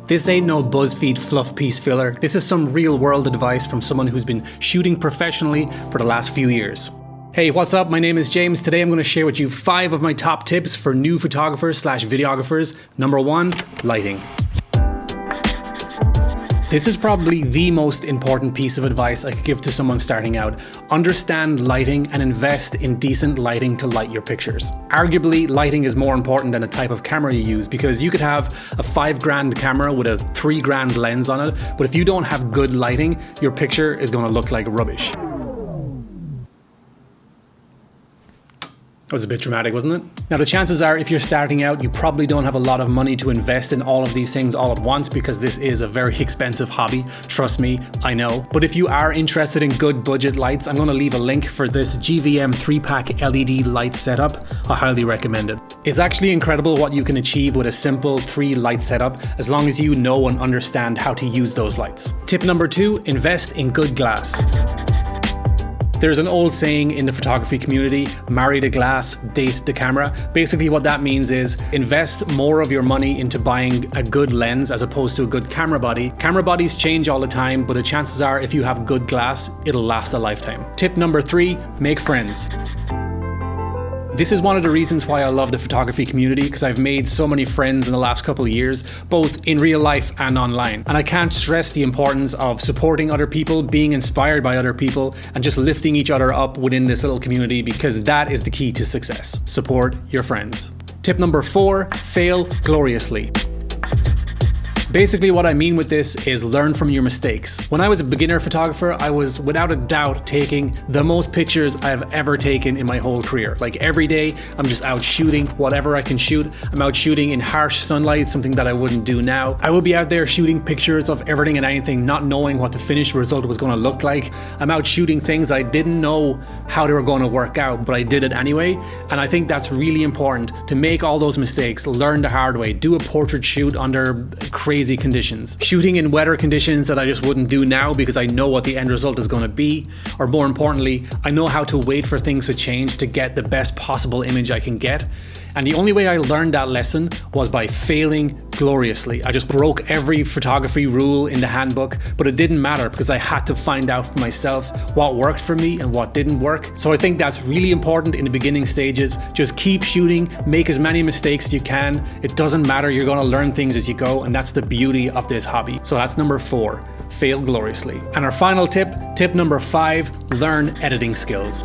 This ain't no BuzzFeed fluff piece filler. This is some real world advice from someone who's been shooting professionally for the last few years. Hey, what's up? My name is James. Today I'm going to share with you 5 of my top tips for new photographers / videographers. Number 1, lighting. This is probably the most important piece of advice I could give to someone starting out. Understand lighting and invest in decent lighting to light your pictures. Arguably, lighting is more important than the type of camera you use, because you could have a $5,000 camera with a $3,000 lens on it, but if you don't have good lighting, your picture is going to look like rubbish. That was a bit dramatic, wasn't it? Now, the chances are, if you're starting out, you probably don't have a lot of money to invest in all of these things all at once, because this is a very expensive hobby. Trust me, I know. But if you are interested in good budget lights, I'm going to leave a link for this GVM 3-pack LED light setup. I highly recommend it. It's actually incredible what you can achieve with a simple 3 light setup, as long as you know and understand how to use those lights. Tip number 2, invest in good glass. There's an old saying in the photography community, marry the glass, date the camera. Basically what that means is invest more of your money into buying a good lens as opposed to a good camera body. Camera bodies change all the time, but the chances are if you have good glass, it'll last a lifetime. Tip number 3, make friends. This is one of the reasons why I love the photography community, because I've made so many friends in the last couple of years, both in real life and online. And I can't stress the importance of supporting other people, being inspired by other people, and just lifting each other up within this little community, because that is the key to success. Support your friends. Tip number 4, fail gloriously. Basically what I mean with this is learn from your mistakes. When I was a beginner photographer, I was without a doubt taking the most pictures I've ever taken in my whole career. Like every day, I'm just out shooting whatever I can shoot. I'm out shooting in harsh sunlight, something that I wouldn't do now. I would be out there shooting pictures of everything and anything, not knowing what the finished result was going to look like. I'm out shooting things I didn't know how they were going to work out, but I did it anyway. And I think that's really important, to make all those mistakes, learn the hard way, do a portrait shoot under crazy conditions. Shooting in weather conditions that I just wouldn't do now because I know what the end result is going to be, or more importantly, I know how to wait for things to change to get the best possible image I can get. And the only way I learned that lesson was by failing gloriously. I just broke every photography rule in the handbook, but it didn't matter because I had to find out for myself what worked for me and what didn't work. So I think that's really important in the beginning stages. Just keep shooting, make as many mistakes as you can. It doesn't matter, you're going to learn things as you go, and that's the beauty of this hobby. So that's number 4, fail gloriously. And our final tip, tip number 5, learn editing skills.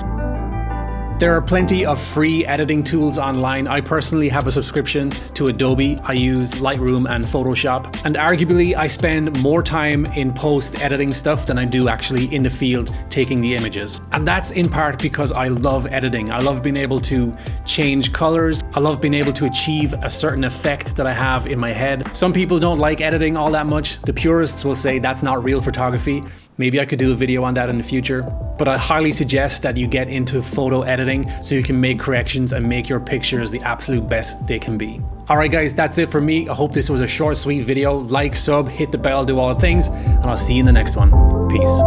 There are plenty of free editing tools online. I personally have a subscription to Adobe. I use Lightroom and Photoshop. And arguably, I spend more time in post editing stuff than I do actually in the field taking the images. And that's in part because I love editing. I love being able to change colors. I love being able to achieve a certain effect that I have in my head. Some people don't like editing all that much. The purists will say that's not real photography. Maybe I could do a video on that in the future, but I highly suggest that you get into photo editing so you can make corrections and make your pictures the absolute best they can be. Alright guys, that's it for me. I hope this was a short, sweet video. Like, sub, hit the bell, do all the things, and I'll see you in the next one. Peace.